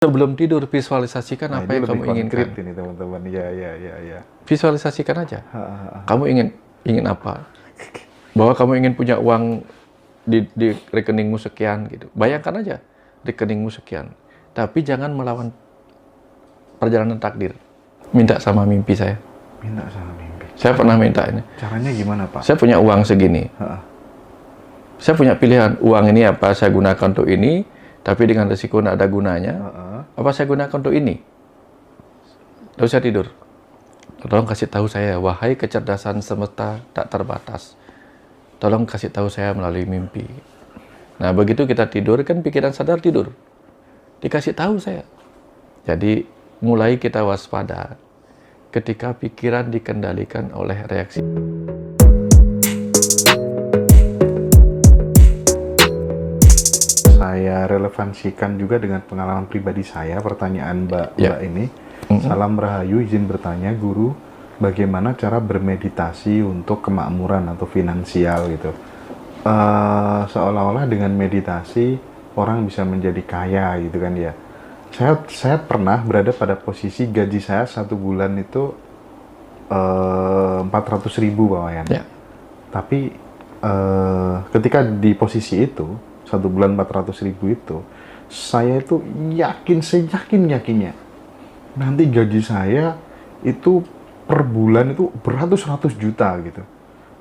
Sebelum tidur, visualisasikan Nah, apa yang kamu inginkan. ini teman-teman. Ya. Visualisasikan aja. Kamu ingin apa? Bahwa kamu ingin punya uang di rekeningmu sekian gitu. Bayangkan aja rekeningmu sekian. Tapi jangan melawan perjalanan takdir. Minta sama mimpi saya. Minta sama mimpi. Saya pernah minta ini. Caranya gimana, Pak? Saya punya uang segini. Saya punya pilihan, uang ini apa saya gunakan untuk ini, tapi dengan resiko tidak ada gunanya. Apa saya gunakan untuk ini? Lalu saya tidur. Tolong kasih tahu saya, wahai kecerdasan semesta tak terbatas. Tolong kasih tahu saya melalui mimpi. Nah, begitu kita tidur, kan pikiran sadar tidur. Dikasih tahu saya. Jadi, mulai kita waspada ketika pikiran dikendalikan oleh reaksi. Saya relevansikan juga dengan pengalaman pribadi saya, pertanyaan Mbak ini. Salam Rahayu, izin bertanya, Guru, bagaimana cara bermeditasi untuk kemakmuran atau finansial gitu? Seolah-olah dengan meditasi orang bisa menjadi kaya gitu kan ya. Saya pernah berada pada posisi gaji saya 1 bulan itu 400.000 Pak Wayan. Ya. Tapi ketika di posisi itu 1 bulan 400.000 itu, saya itu seyakin-yakinnya nanti gaji saya itu per bulan itu beratus-ratus juta gitu.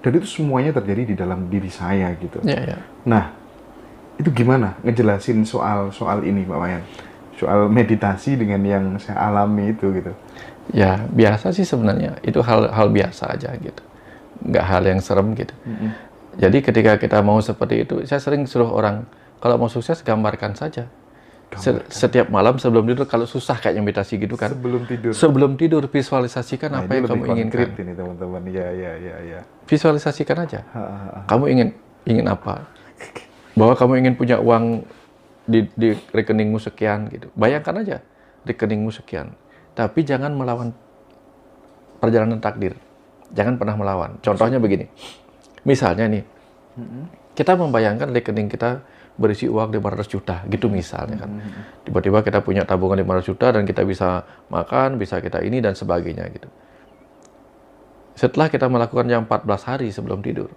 Dan itu semuanya terjadi di dalam diri saya gitu. Ya. Nah, itu gimana ngejelasin soal ini Pak Wayan? Soal meditasi dengan yang saya alami itu gitu. Ya, biasa sih sebenarnya. Itu hal biasa aja gitu. Nggak hal yang serem gitu. Jadi ketika kita mau seperti itu, saya sering suruh orang, kalau mau sukses gambarkan saja. Setiap malam sebelum tidur, kalau susah kayak meditasi gitu kan. Sebelum tidur visualisasikan apa yang kamu inginkan. Ini teman-teman. Ya. Visualisasikan aja. Kamu ingin apa? Bahwa kamu ingin punya uang di rekeningmu sekian gitu. Bayangkan aja rekeningmu sekian. Tapi jangan melawan perjalanan takdir. Jangan pernah melawan. Contohnya begini. Misalnya nih, kita membayangkan rekening kita berisi uang 500 juta, gitu misalnya kan. Tiba-tiba kita punya tabungan 500 juta dan kita bisa makan, bisa kita ini dan sebagainya gitu. Setelah kita melakukan yang 14 hari sebelum tidur,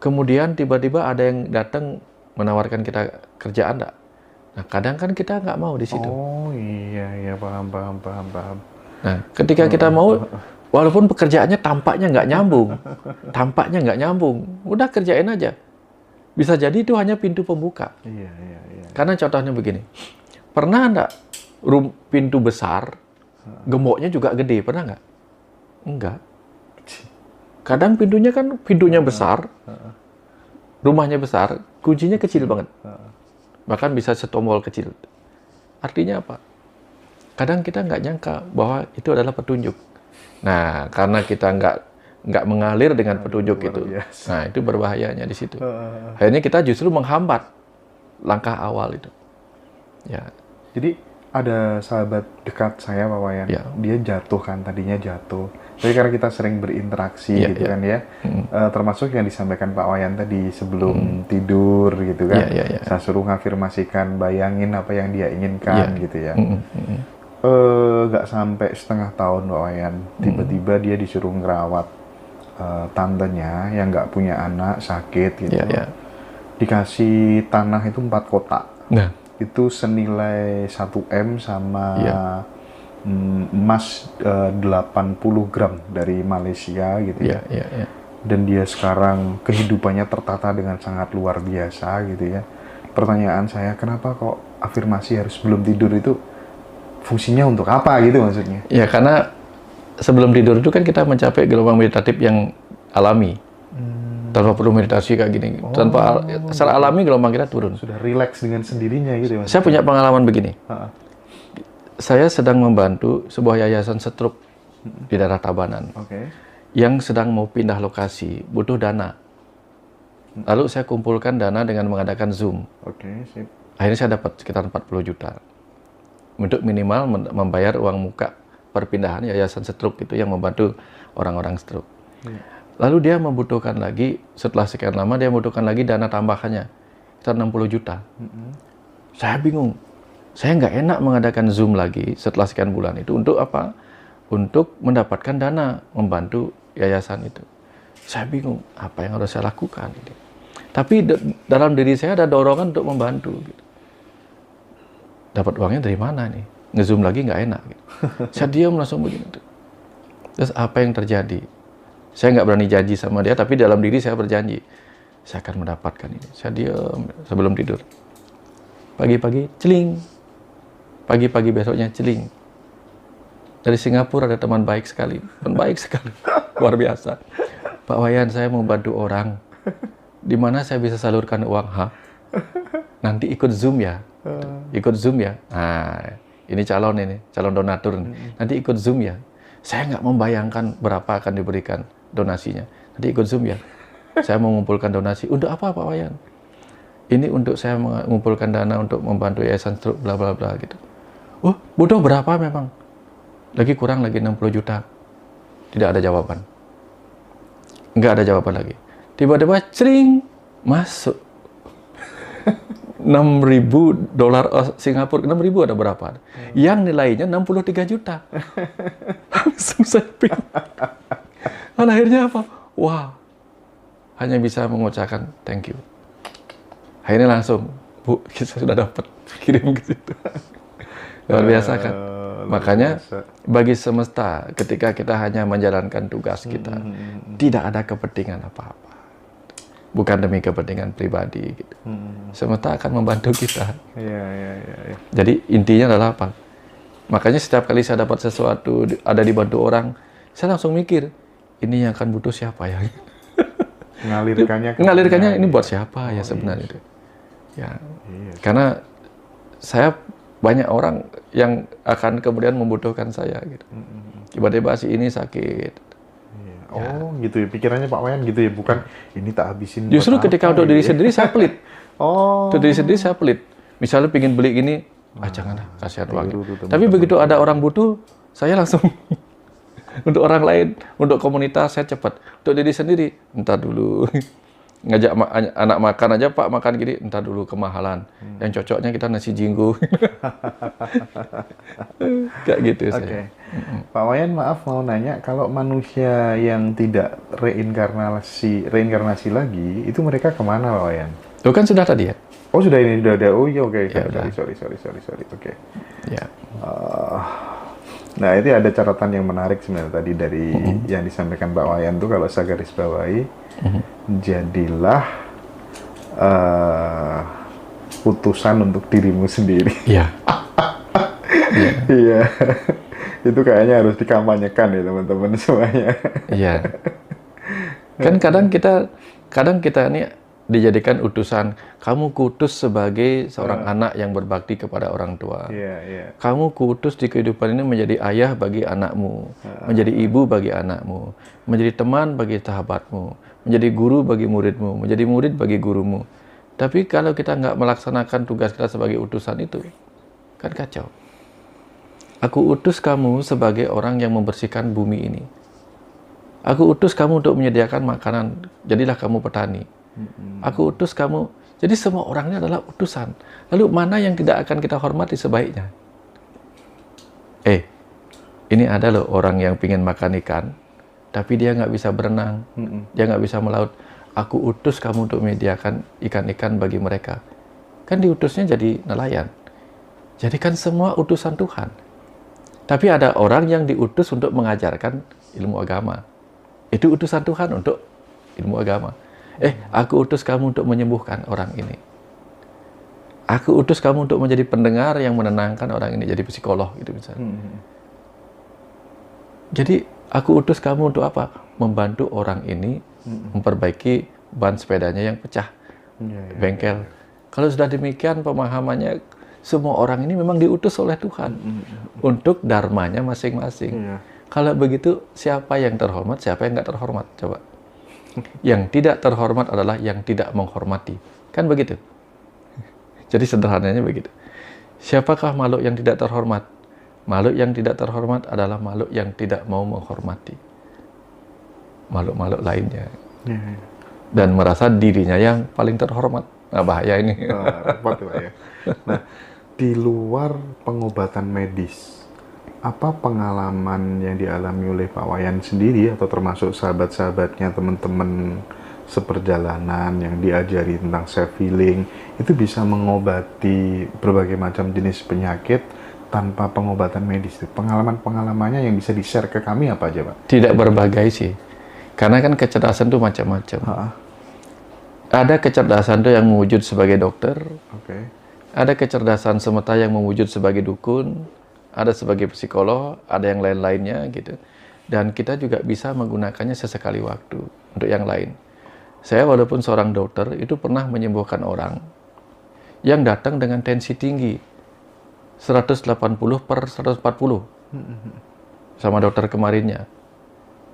kemudian tiba-tiba ada yang datang menawarkan kita kerjaan enggak? Nah, kadang kan kita nggak mau di situ. Oh iya, paham. Nah, ketika kita mau, walaupun pekerjaannya tampaknya nggak nyambung, udah kerjain aja. Bisa jadi itu hanya pintu pembuka. Iya. Karena contohnya begini, pernah nggak pintu besar, gemboknya juga gede, pernah nggak? Enggak. Kadang pintunya besar, rumahnya besar, kuncinya kecil banget. Bahkan bisa setombol kecil. Artinya apa? Kadang kita nggak nyangka bahwa itu adalah petunjuk. Nah, karena kita nggak mengalir dengan petunjuk itu. Nah, itu berbahayanya di situ. Akhirnya kita justru menghambat langkah awal itu. Ya. Jadi ada sahabat dekat saya Pak Wayan, dia jatuh kan, tadinya jatuh. Tapi karena kita sering berinteraksi kan ya, termasuk yang disampaikan Pak Wayan tadi sebelum tidur gitu kan. Saya suruh ngafirmasikan, bayangin apa yang dia inginkan gitu ya. Nggak sampai setengah tahun Pak Wayan, tiba-tiba dia disuruh ngerawat tantenya yang nggak punya anak, sakit gitu. Dikasih tanah itu 4 kotak. Itu senilai 1 M sama emas 80 gram dari Malaysia gitu ya. Dan dia sekarang kehidupannya tertata dengan sangat luar biasa gitu ya. Pertanyaan saya, kenapa kok afirmasi harus sebelum tidur itu fungsinya untuk apa gitu maksudnya? Ya, karena sebelum tidur itu kan kita mencapai gelombang meditatif yang alami. Tanpa perlu meditasi kayak gini. Secara alami gelombang kita turun. Sudah rileks dengan sendirinya gitu ya. Saya punya pengalaman begini. Saya sedang membantu sebuah yayasan stroke di daerah Tabanan. Yang sedang mau pindah lokasi, butuh dana. Lalu saya kumpulkan dana dengan mengadakan Zoom. Akhirnya saya dapat sekitar 40 juta. Untuk minimal membayar uang muka perpindahan yayasan stroke itu yang membantu orang-orang stroke. Lalu dia membutuhkan lagi, setelah sekian lama dia membutuhkan lagi dana tambahannya, sekitar 60 juta. Saya bingung, Saya nggak enak mengadakan Zoom lagi setelah sekian bulan itu. Untuk apa? Untuk mendapatkan dana membantu yayasan itu. Saya bingung, apa yang harus saya lakukan? Tapi dalam diri saya ada dorongan untuk membantu. Gitu. Dapat uangnya dari mana nih? Nge-Zoom lagi nggak enak. Gitu. Saya diam langsung begini. Terus apa yang terjadi? Saya nggak berani janji sama dia, tapi dalam diri saya berjanji. Saya akan mendapatkan ini. Saya diam sebelum tidur. Pagi-pagi, celing. Pagi-pagi besoknya, celing. Dari Singapura ada teman baik sekali. Teman baik sekali. Luar biasa. Pak Wayan, saya mau bantu orang. Di mana saya bisa salurkan uang? Nanti ikut Zoom ya. Ikut Zoom ya. Nah, ini calon donatur. Nanti ikut Zoom ya. Saya nggak membayangkan berapa akan diberikan donasinya. Nanti ikut Zoom ya. Saya mau mengumpulkan donasi. Untuk apa Pak Wayan? Ini untuk saya mengumpulkan dana untuk membantu yayasan stroke bla bla bla gitu. Oh, butuh berapa memang? Lagi kurang lagi 60 juta. Tidak ada jawaban. Nggak ada jawaban lagi. Tiba-tiba cering masuk. $6.000 Singapura. 6.000 ada berapa? Yang nilainya 63 juta. Langsung saya bingung. Dan akhirnya apa? Wah, hanya bisa mengucapkan thank you. Akhirnya langsung, Bu, kita sudah dapat, kirim ke situ. Luar biasa kan? Makanya bagi semesta, ketika kita hanya menjalankan tugas kita, tidak ada kepentingan apa-apa. Bukan demi kepentingan pribadi. Gitu. Semesta akan membantu kita. Ya. Jadi intinya adalah apa? Makanya setiap kali saya dapat sesuatu, ada dibantu orang, saya langsung mikir, ini yang akan butuh siapa ya? Mengalirkannya ini buat siapa ya sebenarnya itu. Ya. Karena saya banyak orang yang akan kemudian membutuhkan saya gitu. Tiba-tiba si ini sakit. Oh, gitu ya. Pikirannya Pak Wayan gitu ya, bukan ini tak habisin. Justru ketika untuk diri sendiri saya pelit. Oh. Untuk diri sendiri saya pelit. Misalnya pingin beli ini, janganlah, kasihan uangnya. Tapi begitu ada orang butuh, saya langsung untuk orang lain, untuk komunitas saya cepat. Untuk diri sendiri, entar dulu. Ngajak anak makan aja, Pak makan gini, entar dulu kemahalan. Yang cocoknya kita nasi jinggo. Kayak gitu saya. Pak Wayan, maaf mau nanya, kalau manusia yang tidak reinkarnasi lagi, itu mereka kemana Pak Wayan? Itu kan sudah tadi ya? Oh sudah ini, sudah ada. Oh iya oke. Ya, sorry. Oke. Ya. Nah itu ada catatan yang menarik sebenarnya tadi dari yang disampaikan Pak Wayan tuh, kalau saya garis bawahi, jadilah putusan untuk dirimu sendiri. Iya. Iya. Itu kayaknya harus dikampanyekan ya teman-teman semuanya. Iya. Kan kadang kita ini dijadikan utusan. Kamu kuutus sebagai seorang anak yang berbakti kepada orang tua. Kamu kuutus di kehidupan ini menjadi ayah bagi anakmu, menjadi ibu bagi anakmu, menjadi teman bagi sahabatmu, menjadi guru bagi muridmu, menjadi murid bagi gurumu. Tapi kalau kita nggak melaksanakan tugas kita sebagai utusan itu, kan kacau. Aku utus kamu sebagai orang yang membersihkan bumi ini. Aku utus kamu untuk menyediakan makanan. Jadilah kamu petani. Aku utus kamu. Jadi semua orang ini adalah utusan. Lalu mana yang tidak akan kita hormati sebaiknya? Ini ada loh orang yang ingin makan ikan, tapi dia nggak bisa berenang. Dia nggak bisa melaut. Aku utus kamu untuk menyediakan ikan-ikan bagi mereka. Kan diutusnya jadi nelayan. Jadi kan semua utusan Tuhan. Tapi ada orang yang diutus untuk mengajarkan ilmu agama. Itu utusan Tuhan untuk ilmu agama. Aku utus kamu untuk menyembuhkan orang ini. Aku utus kamu untuk menjadi pendengar yang menenangkan orang ini, jadi psikolog gitu misalnya. Jadi aku utus kamu untuk apa? Membantu orang ini memperbaiki ban sepedanya yang pecah, bengkel. Kalau sudah demikian pemahamannya, semua orang ini memang diutus oleh Tuhan untuk dharmanya masing-masing. Kalau begitu, siapa yang terhormat, siapa yang nggak terhormat? Coba. Yang tidak terhormat adalah yang tidak menghormati. Kan begitu? Jadi sederhananya begitu. Siapakah makhluk yang tidak terhormat? Makhluk yang tidak terhormat adalah makhluk yang tidak mau menghormati makhluk-makhluk lainnya. Dan merasa dirinya yang paling terhormat. Nah, bahaya ini. Repot ya. Nah, Di luar pengobatan medis, apa pengalaman yang dialami oleh Pak Wayan sendiri atau termasuk sahabat-sahabatnya, teman-teman seperjalanan yang diajari tentang self healing itu bisa mengobati berbagai macam jenis penyakit tanpa pengobatan medis? Pengalaman-pengalamannya yang bisa di-share ke kami apa aja, Pak? Tidak berbagai sih. Karena kan kecerdasan itu macam-macam. Ada kecerdasan itu yang mewujud sebagai dokter. Ada kecerdasan semata yang mewujud sebagai dukun, ada sebagai psikolog, ada yang lain-lainnya gitu. Dan kita juga bisa menggunakannya sesekali waktu untuk yang lain. Saya walaupun seorang dokter, itu pernah menyembuhkan orang yang datang dengan tensi tinggi, 180 per 140 sama dokter kemarinnya.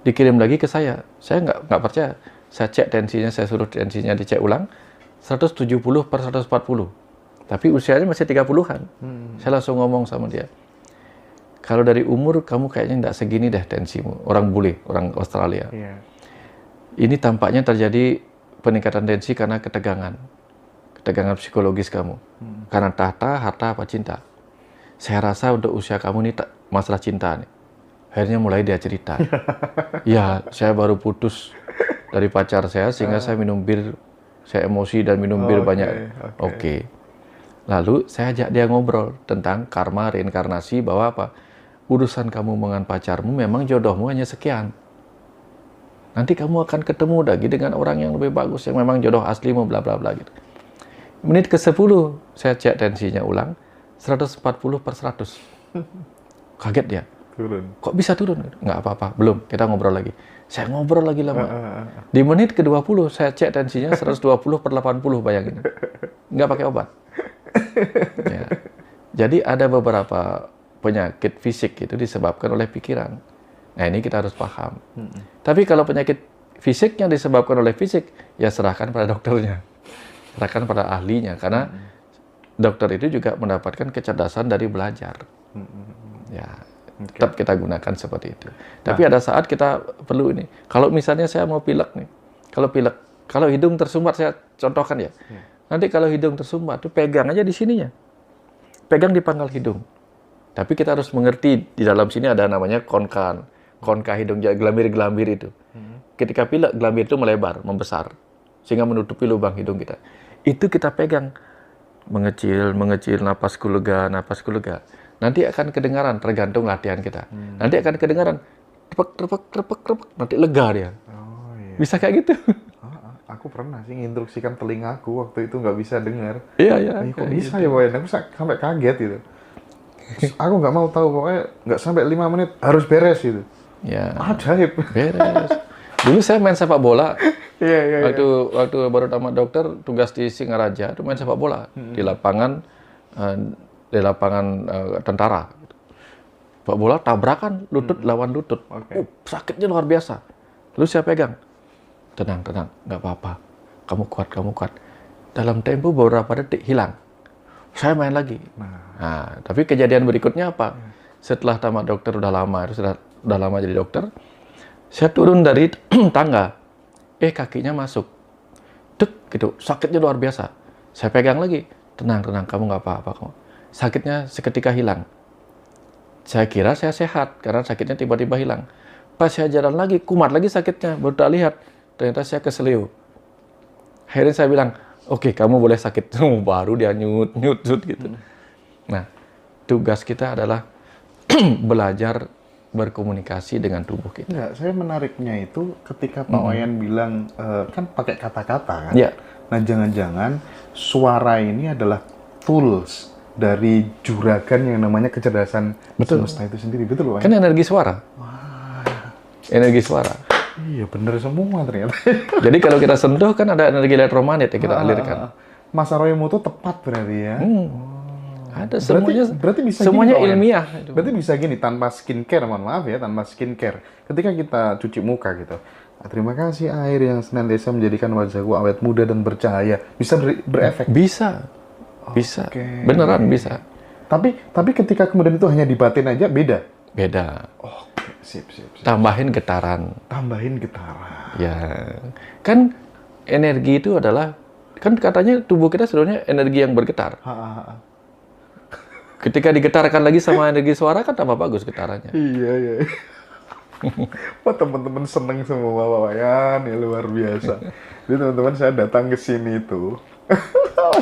Dikirim lagi ke saya nggak percaya. Saya cek tensinya, saya suruh tensinya dicek ulang, 170 per 140. Tapi usianya masih 30-an. Saya langsung ngomong sama dia, kalau dari umur kamu kayaknya nggak segini deh tensimu. Orang bule, orang Australia. Ini tampaknya terjadi peningkatan tensi karena ketegangan psikologis kamu. Karena tahta, harta, apa cinta. Saya rasa untuk usia kamu ini masalah cinta nih. Akhirnya mulai dia cerita. Ya, saya baru putus dari pacar saya sehingga saya minum bir, saya emosi dan minum bir banyak. Oke. Lalu saya ajak dia ngobrol tentang karma, reinkarnasi, bahwa apa? Urusan kamu dengan pacarmu memang jodohmu hanya sekian. Nanti kamu akan ketemu lagi dengan orang yang lebih bagus, yang memang jodoh aslimu, bla bla bla gitu. Menit ke-10, saya cek tensinya ulang, 140 per 100. Kaget dia. Turun. Kok bisa turun? Nggak apa-apa, belum, kita ngobrol lagi. Saya ngobrol lagi lama. Di menit ke-20, saya cek tensinya 120 per 80, bayangin. Nggak pakai obat. Ya. Jadi ada beberapa penyakit fisik itu disebabkan oleh pikiran. Nah, ini kita harus paham. Tapi kalau penyakit fisiknya disebabkan oleh fisik, ya serahkan pada dokternya. Serahkan pada ahlinya, karena dokter itu juga mendapatkan kecerdasan dari belajar. Ya, tetap kita gunakan seperti itu. Tapi ada saat kita perlu ini. Kalau misalnya saya mau pilek nih, kalau hidung tersumbat, saya contohkan ya. Nanti kalau hidung tersumbat, tuh pegang aja di sininya. Pegang di pangkal hidung. Tapi kita harus mengerti, di dalam sini ada namanya konka hidung, gelambir-gelambir itu. Ketika pilek, gelambir itu melebar, membesar. Sehingga menutupi lubang hidung kita. Itu kita pegang. Mengecil, napasku lega. Nanti akan kedengaran, tergantung latihan kita. Nanti akan kedengaran, trepek, nanti lega dia. Bisa kayak gitu. Aku pernah sih nginstruksikan telingaku waktu itu nggak bisa dengar. Iya. Kok bisa ya, Wayan? Aku sampai kaget gitu. Terus aku nggak mau tahu, pokoknya nggak sampai 5 menit harus beres gitu. Ya. Ajaib. Beres. Dulu saya main sepak bola. Waktu baru tamat dokter, tugas di Singaraja, itu main sepak bola di lapangan tentara. Sepak bola tabrakan lutut lawan lutut. Sakitnya luar biasa. Lalu saya pegang. Tenang, nggak apa-apa. Kamu kuat. Dalam tempo beberapa detik hilang. Saya main lagi. Nah, tapi kejadian berikutnya apa? Setelah tamat dokter udah lama jadi dokter, saya turun dari tangga. Kakinya masuk. Dek, gitu. Sakitnya luar biasa. Saya pegang lagi. Tenang, kamu nggak apa-apa. Sakitnya seketika hilang. Saya kira saya sehat karena sakitnya tiba-tiba hilang. Pas saya jalan lagi, kumat lagi sakitnya. Baru tak lihat. Ternyata saya keselio. Akhirnya saya bilang, oke, kamu boleh sakit. Baru dia nyut gitu. Nah, tugas kita adalah belajar berkomunikasi dengan tubuh kita. Enggak, saya menariknya itu ketika Pak Wayan bilang, kan pakai kata-kata kan? Ya. Nah, jangan-jangan suara ini adalah tools dari juragan yang namanya kecerdasan semesta itu sendiri. Betul, Pak? Kan energi suara. Energi suara. Iya, bener semua ternyata. Jadi kalau kita sentuh kan ada energi elektromagnet yang kita alirkan. Mas Aroyomo tepat berarti ya. Ada semuanya. Berarti bisa semuanya gini, ilmiah. Berarti bisa gini tanpa skincare, mohon maaf ya, tanpa skincare. Ketika kita cuci muka gitu. Terima kasih air yang senantiasa menjadikan wajahku awet muda dan bercahaya. Bisa berefek. Bisa. Beneran bisa. Tapi ketika kemudian itu hanya di batin aja beda. Sip. Tambahin getaran. Ya, kan energi itu adalah, kan katanya tubuh kita sebenarnya energi yang bergetar. Ketika digetarkan lagi sama energi suara kan tambah bagus getarannya. Iya, iya. Wah, teman-teman seneng semua Pak Wayan, ya luar biasa. Jadi teman-teman saya datang ke sini tuh,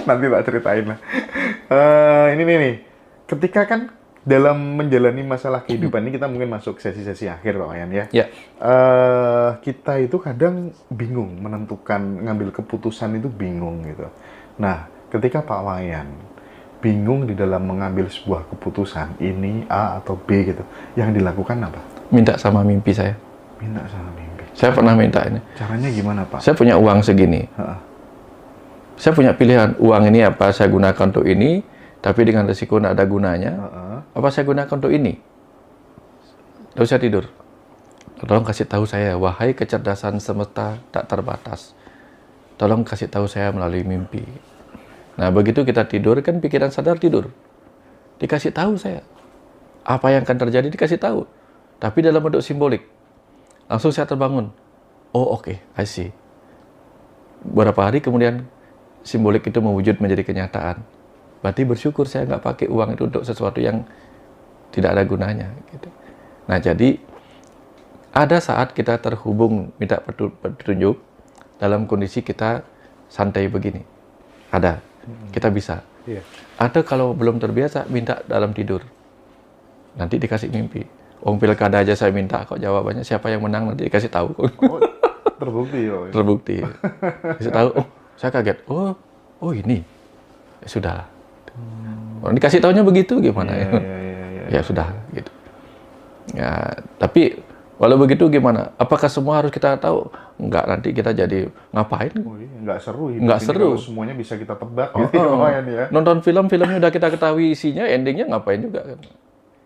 nanti tak ceritain lah. Ini nih, ketika kan dalam menjalani masalah kehidupan ini kita mungkin masuk sesi-sesi akhir Pak Wayan ya. Ya. Kita itu kadang bingung menentukan, ngambil keputusan itu bingung gitu. Nah, ketika Pak Wayan bingung di dalam mengambil sebuah keputusan, ini A atau B gitu, yang dilakukan apa? Minta sama mimpi saya. Minta sama mimpi. Saya pernah minta ini. Caranya gimana, Pak? Saya punya uang segini. Saya punya pilihan, uang ini apa saya gunakan untuk ini, tapi dengan resiko tidak ada gunanya. Apa saya gunakan untuk ini? Lalu saya tidur. Tolong kasih tahu saya, wahai kecerdasan semesta tak terbatas. Tolong kasih tahu saya melalui mimpi. Nah, begitu kita tidur, kan pikiran sadar tidur. Dikasih tahu saya. Apa yang akan terjadi dikasih tahu. Tapi dalam bentuk simbolik. Langsung saya terbangun. Oh, oke, I see. Beberapa hari kemudian, simbolik itu mewujud menjadi kenyataan. Berarti bersyukur saya nggak pakai uang itu untuk sesuatu yang tidak ada gunanya. Gitu. Nah, jadi ada saat kita terhubung minta petunjuk dalam kondisi kita santai begini. Ada. Kita bisa. Iya. Atau kalau belum terbiasa, minta dalam tidur. Nanti dikasih mimpi. Pilkada aja saya minta kok jawabannya. Siapa yang menang nanti dikasih tahu. Oh, terbukti ya? Terbukti. Dikasih tahu. Saya kaget. Oh ini. Ya, sudah. Orang dikasih tahunya begitu gimana ya? Ya sudah gitu. Ya, tapi walau begitu gimana? Apakah semua harus kita tahu? Enggak, nanti kita jadi ngapain? Oh, iya. Enggak seru. Enggak seru. Kalau semuanya bisa kita tebak gitu ya. Nonton filmnya udah kita ketahui isinya, endingnya ngapain juga kan?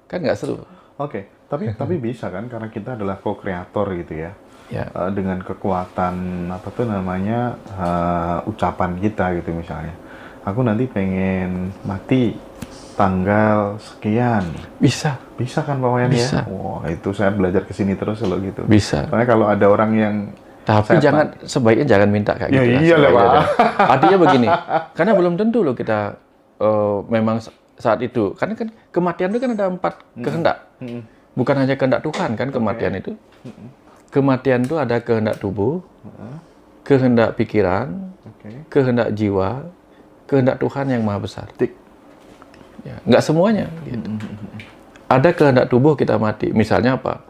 Kan nggak seru. Oke, tapi bisa kan karena kita adalah co-kreator gitu ya. Ya. Dengan kekuatan apa tuh namanya ucapan kita gitu misalnya. Aku nanti pengen mati tanggal sekian. Bisa. Bisa kan Pak Wayan ya? Bisa. Wah, itu saya belajar kesini terus kalau gitu. Bisa. Soalnya kalau ada orang yang tapi sebaiknya jangan minta kayak gitu. Iya lah Pak. Artinya begini, karena belum tentu loh kita memang saat itu. Karena kan kematian itu kan ada 4 kehendak. Bukan hanya kehendak Tuhan kan kematian itu. Kematian itu ada kehendak tubuh, kehendak pikiran, kehendak jiwa, kehendak Tuhan yang maha besar. Ya, nggak semuanya. Gitu. Ada kehendak tubuh kita mati. Misalnya apa?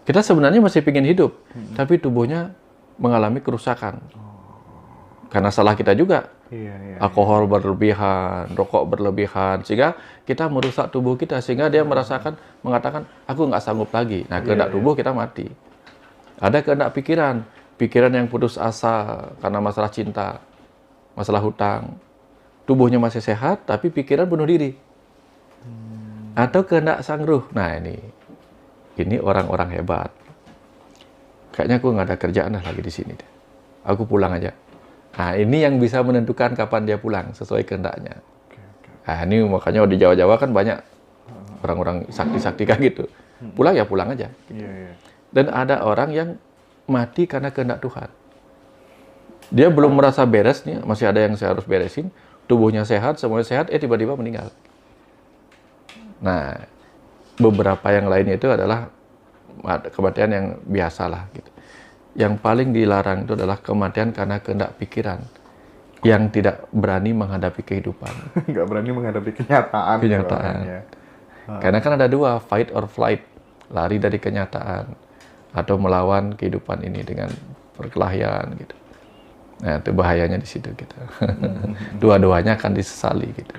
Kita sebenarnya masih ingin hidup, tapi tubuhnya mengalami kerusakan. Karena salah kita juga. Alkohol berlebihan, rokok berlebihan, sehingga kita merusak tubuh kita, sehingga dia mengatakan, aku nggak sanggup lagi. Nah, kehendak tubuh kita mati. Ada kehendak pikiran, pikiran yang putus asa karena masalah cinta, masalah hutang. Tubuhnya masih sehat, tapi pikiran bunuh diri. Atau kehendak sang ruh. Nah, ini orang-orang hebat. Kayaknya aku nggak ada kerjaan lagi di sini. Aku pulang aja. Nah, ini yang bisa menentukan kapan dia pulang sesuai kehendaknya. Nah, ini makanya di Jawa-Jawa kan banyak orang-orang sakti-sakti kayak gitu. Pulang ya pulang aja. Gitu. Dan ada orang yang mati karena kehendak Tuhan. Dia belum merasa beres nih, masih ada yang saya harus beresin. Tubuhnya sehat, semuanya sehat, tiba-tiba meninggal. Nah, beberapa yang lainnya itu adalah kematian yang biasa lah gitu. Yang paling dilarang itu adalah kematian karena kehendak pikiran yang tidak berani menghadapi kehidupan. Nggak berani menghadapi kenyataan. Ya. Karena kan ada 2, fight or flight, lari dari kenyataan atau melawan kehidupan ini dengan perkelahian gitu. Nah, itu bahayanya di situ gitu. Dua-duanya akan disesali gitu.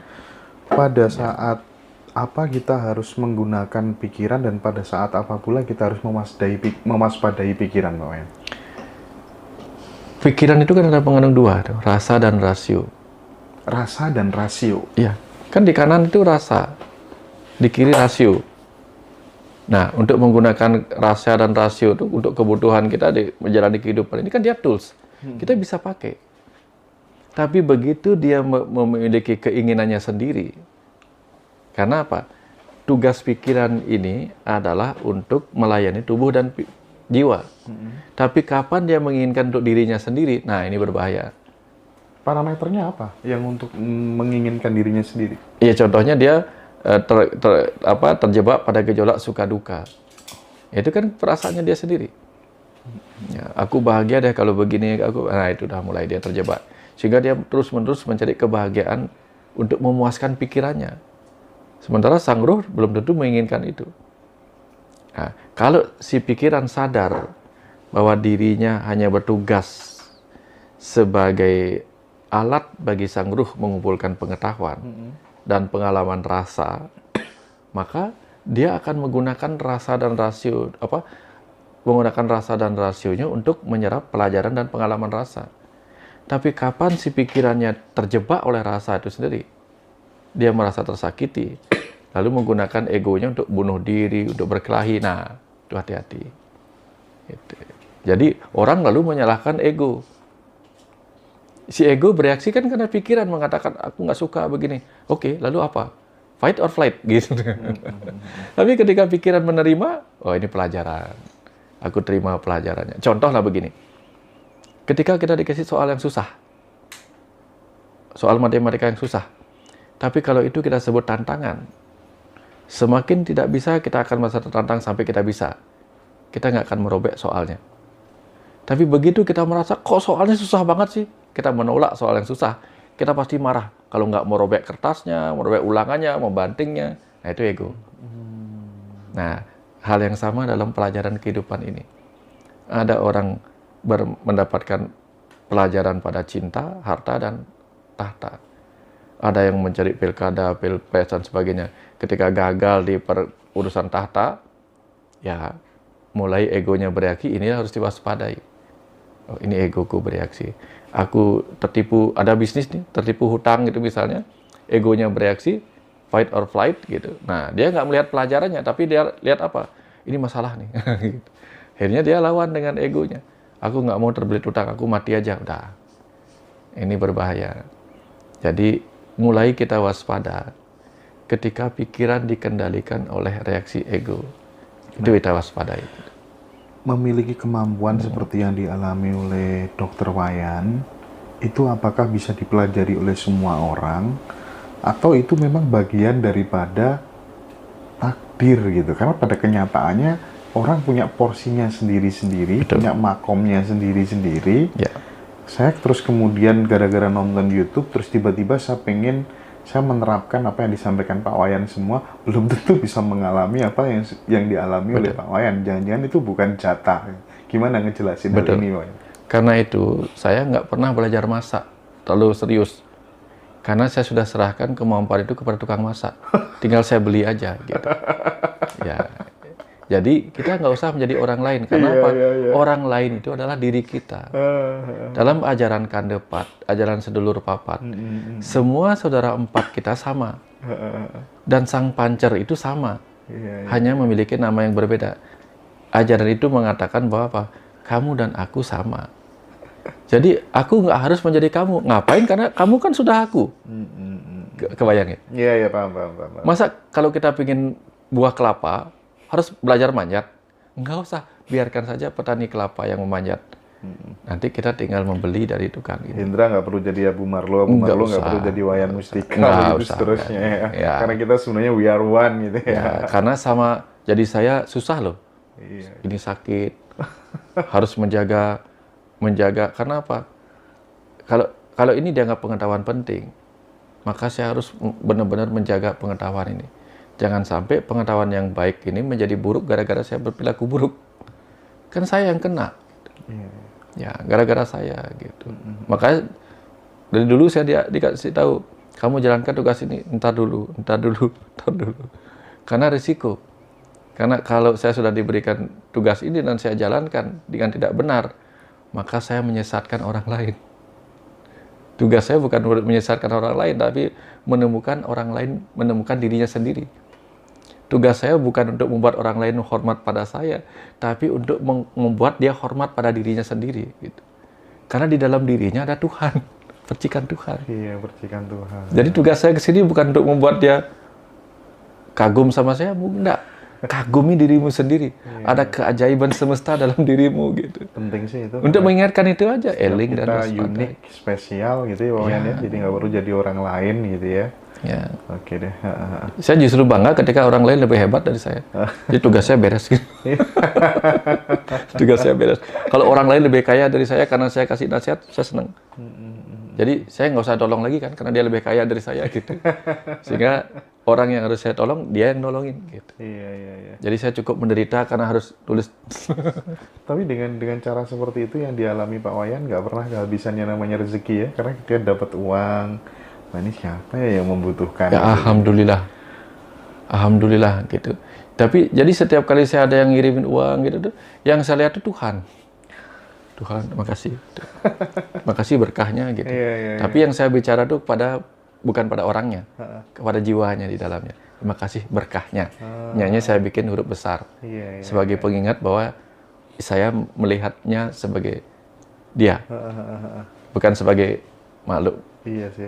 Pada saat apa kita harus menggunakan pikiran dan pada saat apa pula kita harus mewaspadai pikiran, Pak Wayan? Pikiran itu kan ada mengandung 2, rasa dan rasio. Rasa dan rasio? Iya, kan di kanan itu rasa, di kiri rasio. Nah, untuk menggunakan rasa dan rasio itu untuk kebutuhan kita di menjalani kehidupan ini kan dia tools. Kita bisa pakai. Tapi begitu dia memiliki keinginannya sendiri. Karena apa? Tugas pikiran ini adalah untuk melayani tubuh dan jiwa. Tapi kapan dia menginginkan untuk dirinya sendiri? Nah, ini berbahaya. Parameternya apa yang untuk menginginkan dirinya sendiri? Iya, contohnya dia terjebak pada gejolak suka duka. Itu kan perasaannya dia sendiri. Ya, aku bahagia deh kalau begini, nah itu udah mulai dia terjebak. Sehingga dia terus-menerus mencari kebahagiaan untuk memuaskan pikirannya. Sementara sang ruh belum tentu menginginkan itu. Nah, kalau si pikiran sadar bahwa dirinya hanya bertugas sebagai alat bagi sang ruh mengumpulkan pengetahuan dan pengalaman rasa, maka dia akan menggunakan rasa dan rasio rasionya untuk menyerap pelajaran dan pengalaman rasa. Tapi kapan si pikirannya terjebak oleh rasa itu sendiri, dia merasa tersakiti, lalu menggunakan egonya untuk bunuh diri, untuk berkelahi. Nah, itu hati-hati. Gitu. Jadi orang lalu menyalahkan ego. Si ego bereaksi kan karena pikiran mengatakan aku nggak suka begini. Oke, lalu apa? Fight or flight gitu. Tapi ketika pikiran menerima, oh ini pelajaran. Aku terima pelajarannya. Contoh lah begini. Ketika kita dikasih soal yang susah. Soal matematika yang susah. Tapi kalau itu kita sebut tantangan. Semakin tidak bisa, kita akan merasa tertantang sampai kita bisa. Kita nggak akan merobek soalnya. Tapi begitu kita merasa, kok soalnya susah banget sih? Kita menolak soal yang susah. Kita pasti marah. Kalau nggak mau robek kertasnya, mau robek ulangannya, mau bantingnya. Nah, itu ego. Nah, hal yang sama dalam pelajaran kehidupan ini. Ada orang mendapatkan pelajaran pada cinta, harta, dan tahta. Ada yang mencari pilkada, pilpres, dan sebagainya. Ketika gagal di urusan tahta, ya mulai egonya bereaksi, ini harus diwaspadai. Oh, ini egoku bereaksi. Aku tertipu, ada bisnis nih, tertipu hutang gitu misalnya. Egonya bereaksi, fight or flight gitu. Nah, dia nggak melihat pelajarannya, tapi dia lihat apa? Ini masalah nih. Akhirnya dia lawan dengan egonya. Aku nggak mau terbelit hutang, aku mati aja. Udah. Ini berbahaya. Jadi, mulai kita waspada ketika pikiran dikendalikan oleh reaksi ego. Itu kita waspadai. Memiliki kemampuan seperti yang dialami oleh Dr. Wayan, itu apakah bisa dipelajari oleh semua orang, atau itu memang bagian daripada takdir gitu? Karena pada kenyataannya orang punya porsinya sendiri-sendiri, punya makomnya sendiri-sendiri. Ya. Saya terus kemudian gara-gara nonton YouTube, terus tiba-tiba saya menerapkan apa yang disampaikan Pak Wayan semua, belum tentu bisa mengalami apa yang dialami oleh Pak Wayan. Jangan-jangan itu bukan jatah. Gimana ngejelasin hal ini, Wayan? Karena itu, saya nggak pernah belajar masak terlalu serius. Karena saya sudah serahkan kemampuan itu kepada tukang masak. Tinggal saya beli aja, gitu. Ya. Jadi, kita nggak usah menjadi orang lain. Karena apa? Orang lain itu adalah diri kita. Dalam ajaran Kandepat, ajaran sedulur papat, semua saudara empat kita sama. Dan sang pancer itu sama. Hanya memiliki nama yang berbeda. Ajaran itu mengatakan bahwa apa? Kamu dan aku sama. Jadi, aku nggak harus menjadi kamu. Ngapain? Karena kamu kan sudah aku. Kebayang ya? Iya, paham. Masa kalau kita pingin buah kelapa, harus belajar manjat? Enggak usah, biarkan saja petani kelapa yang memanjat. Nanti kita tinggal membeli dari tukang ini. Indra nggak perlu jadi Abu Marlo nggak perlu jadi Wayan Mustika, gitu seterusnya ya. Karena kita sebenarnya we are one gitu ya. Karena sama, jadi saya susah loh. Ini sakit, harus menjaga. Karena apa? Kalau ini dianggap pengetahuan penting, maka saya harus benar-benar menjaga pengetahuan ini. Jangan sampai pengetahuan yang baik ini menjadi buruk gara-gara saya berperilaku buruk. Kan saya yang kena. Ya, gara-gara saya gitu. Makanya dari dulu saya dikasih tahu, kamu jalankan tugas ini, entar dulu. Karena risiko. Karena kalau saya sudah diberikan tugas ini dan saya jalankan dengan tidak benar, maka saya menyesatkan orang lain. Tugas saya bukan menyesatkan orang lain, tapi menemukan dirinya sendiri. Tugas saya bukan untuk membuat orang lain hormat pada saya, tapi untuk membuat dia hormat pada dirinya sendiri. Gitu. Karena di dalam dirinya ada Tuhan, percikan Tuhan. Iya, percikan Tuhan. Jadi tugas saya ke sini bukan untuk membuat dia kagum sama saya, enggak. kagumi dirimu sendiri. Ada keajaiban semesta dalam dirimu gitu. Penting sih itu. Untuk mengingatkan itu aja, eling dan kita waspada. unik, spesial gitu ya Wayan ya. Jadi nggak perlu jadi orang lain gitu ya. Ya. Oke deh. Saya justru bangga ketika orang lain lebih hebat dari saya. Jadi tugas saya beres gitu. Tugas saya beres. Kalau orang lain lebih kaya dari saya karena saya kasih nasihat, saya senang. Jadi saya nggak usah tolong lagi kan, karena dia lebih kaya dari saya gitu. Sehingga orang yang harus saya tolong, dia yang nolongin gitu. Iya. Jadi saya cukup menderita karena harus tulis. Tapi dengan cara seperti itu yang dialami Pak Wayan nggak pernah kehabisan yang namanya rezeki ya, karena kita dapat uang. Nah ini siapa ya yang membutuhkan? Ya alhamdulillah, alhamdulillah gitu. Tapi jadi setiap kali saya ada yang ngirimin uang gitu tuh, yang saya lihat tuh Tuhan. Tuhan, makasih. Makasih berkahnya gitu. Tapi yang saya bicara tuh bukan pada orangnya, kepada jiwanya di dalamnya. Terima kasih berkahnya. Nyanya saya bikin huruf besar. Sebagai pengingat bahwa saya melihatnya sebagai dia. Bukan sebagai makhluk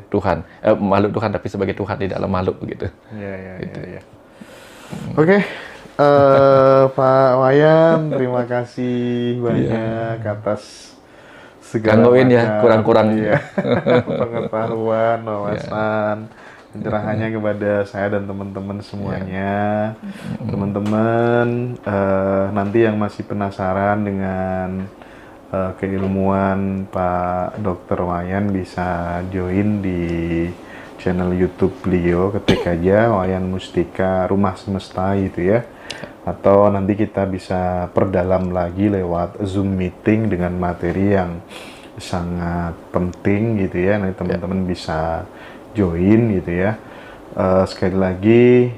Tuhan. Makhluk Tuhan, tapi sebagai Tuhan di dalam makhluk begitu. Iya. Oke. Pak Wayan, terima kasih banyak atas segala gangguin macam ya, kurang-kurang pengetahuan, wawasan, pencerahannya kepada saya dan teman-teman semuanya. Teman-teman, nanti yang masih penasaran dengan keilmuan Pak Dr. Wayan bisa join di channel YouTube beliau, ketik aja Wayan Mustika Rumah Semesta gitu ya. Atau nanti kita bisa perdalam lagi lewat Zoom meeting dengan materi yang sangat penting gitu ya. Nanti teman-teman bisa join gitu ya. Sekali lagi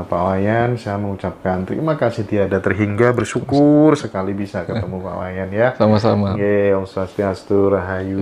Pak Wayan, saya mengucapkan terima kasih tiada terhingga, bersyukur sekali bisa ketemu Pak Wayan ya. Sama-sama. Om Swastiastu, Rahayu.